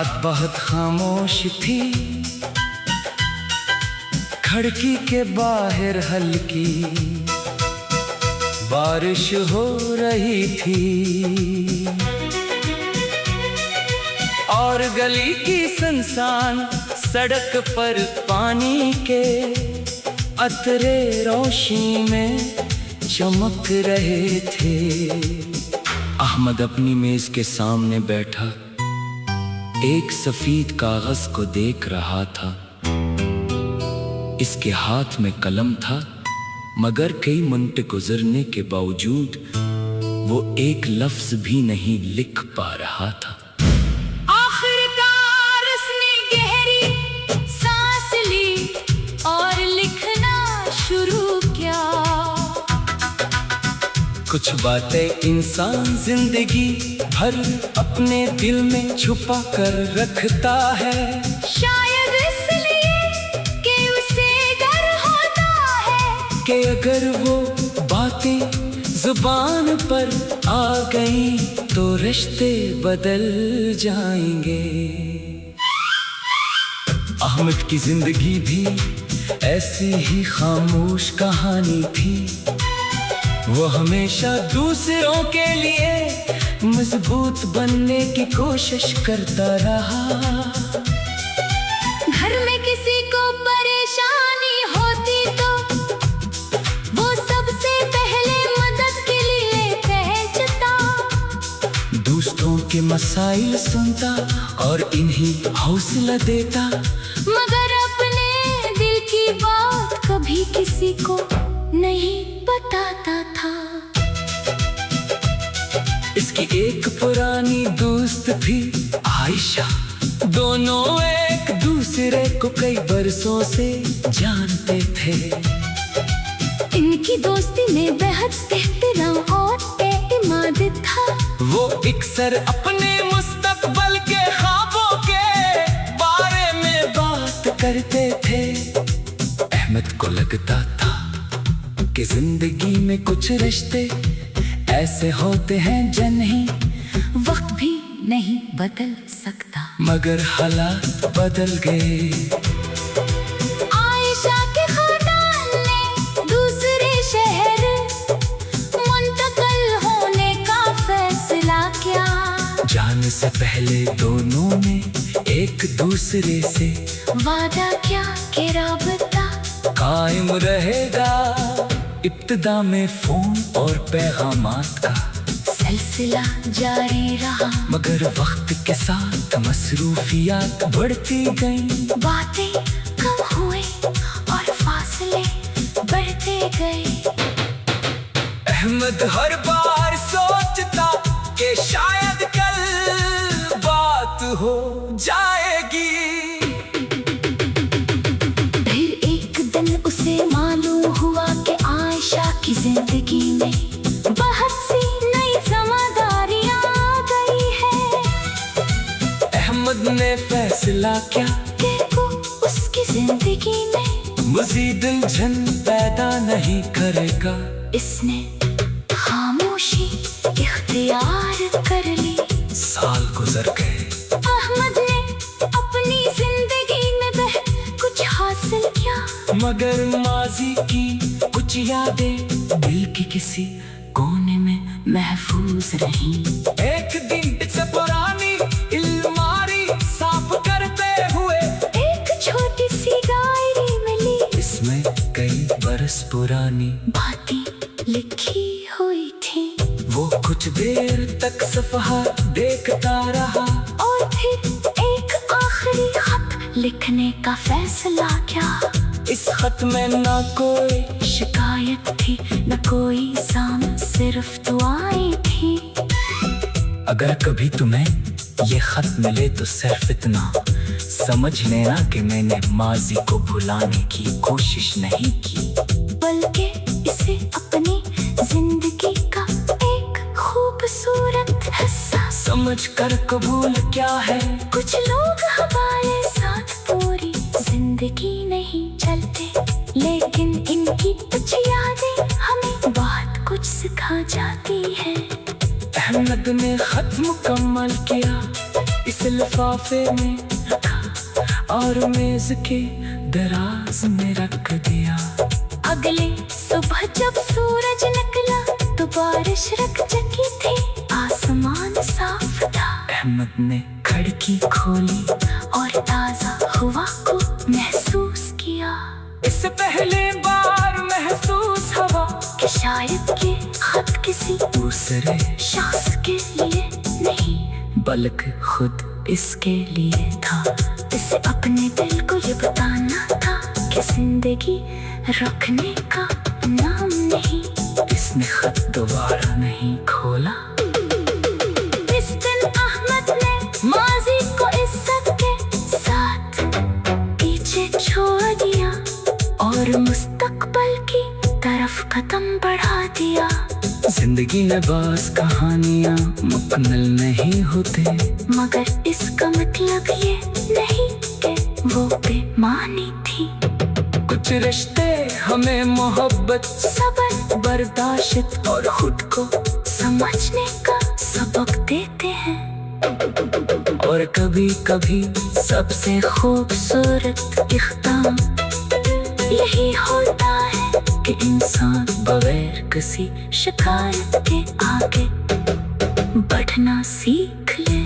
रात बहुत खामोश थी, खिड़की के बाहर हल्की बारिश हो रही थी और गली की सुनसान सड़क पर पानी के अतरे रोशनी में चमक रहे थे। अहमद अपनी मेज के सामने बैठा एक सफेद कागज को देख रहा था। इसके हाथ में कलम था, मगर कई मिनट गुजरने के बावजूद वो एक लफ्ज भी नहीं लिख पा रहा था। आखिरकार उसने गहरी सांस ली और लिखना शुरू किया। कुछ बातें इंसान जिंदगी भर अपने दिल में छुपा कर रखता है, शायद इसलिए कि उसे डर होता है कि अगर वो बातें जुबान पर आ गई तो रिश्ते बदल जाएंगे। अहमद की जिंदगी भी ऐसी ही खामोश कहानी थी। वो हमेशा दूसरों के लिए मजबूत बनने की कोशिश करता रहा। घर में किसी को परेशानी होती तो वो सबसे पहले मदद के लिए पहुंचता। दोस्तों के मसाइल सुनता और इन्हीं हौसला देता, मगर अपने दिल की बात कभी किसी को नहीं बताता था। इसकी एक पुरानी दोस्त थी आयशा। दोनों एक दूसरे को कई बरसों से जानते थे। इनकी दोस्ती में बेहद एहतराम और एतमाद था। वो अक्सर अपने मुस्तकबल के ख्वाबों के बारे में बात करते थे। अहमद को लगता था कि जिंदगी में कुछ रिश्ते ऐसे होते हैं जिन्हें वक्त भी नहीं बदल सकता। मगर हालात बदल गए। आयशा के खानदान ने दूसरे शहर मुंतकिल होने का फैसला किया। जाने से पहले दोनों ने एक दूसरे से वादा किया कि राबता कायम रहेगा। इब्तिदा में फोन और पैगामात का सिलसिला जारी रहा, मगर वक्त के साथ मसरूफियात बढ़ती गईं। बातें कम हुए और फासले बढ़ते गए। अहमद हर बार सोचता कि शायद कल बात हो जाएगी। फिर एक दिन उसे मालूम हुआ कि आयशा की जिंदगी में बहुत सी नई ज़िम्मेदारियां आ गई है। अहमद ने फैसला किया कि वो उसकी जिंदगी में मज़ीद उलझन पैदा नहीं करेगा। इसने खामोशी इख्तियार कर ली। साल गुजर गए। अहमद ने अपनी जिंदगी में बहुत कुछ हासिल किया, मगर माजी की कुछ यादें दिल की किसी कोने में महफूज रहीं। एक दिन से पुरानी अलमारी साफ करते हुए एक छोटी सी डायरी मिली। इसमें कई बरस पुरानी बातें लिखी हुई थी। वो कुछ देर तक सफहा देखता रहा और फिर एक आखिरी खत लिखने का फैसला किया। इस खत में ना कोई शिकायत थी न कोई साम, सिर्फ दुआएं थी। अगर कभी तुम्हें ये खत मिले तो सिर्फ इतना समझ लेना कि मैंने माजी को भुलाने की कोशिश नहीं की, बल्कि इसे अपनी जिंदगी का एक खूबसूरत हिस्सा समझ कर कबूल क्या है। कुछ लोग हमारे साथ पूरी जिंदगी नहीं चलते, लेकिन इनकी कुछ यादें हमें बहुत कुछ सिखा जाती है। अहमद ने खत मुकम्मल किया। इस लिफाफे में रखा और मेज के दराज में रख दिया। अगले सुबह जब सूरज निकला तो बारिश रख चुकी थी, आसमान साफ था। अहमद ने खिड़की खोली और ताजा हवा को महसूस किया। इससे पहले बार महसूस हवा कि शायद ये खत किसी दूसरे शख्स के लिए नहीं बल्कि खुद इसके लिए था। इसे अपने दिल को ये बताना था कि जिंदगी रखने का नाम नहीं। इसने खत दोबारा नहीं खोला। इस दिन अहमद ने माजी को इज्जत के साथ पीछे छोड़ दिया और मुस्तकबल की तरफ कदम बढ़ा दिया। जिंदगी में बास कहानियां मुकम्मल नहीं होते, मगर इसका मतलब ये नहीं कि वो बेमानी थी। कुछ रिश्ते हमें मोहब्बत, सब्र, बर्दाश्त और खुद को समझने का सबक देते हैं। और कभी कभी सबसे खूबसूरत इख्तिताम यही होता है कि इंसान बगैर किसी शिकायत के आगे बढ़ना सीख ले।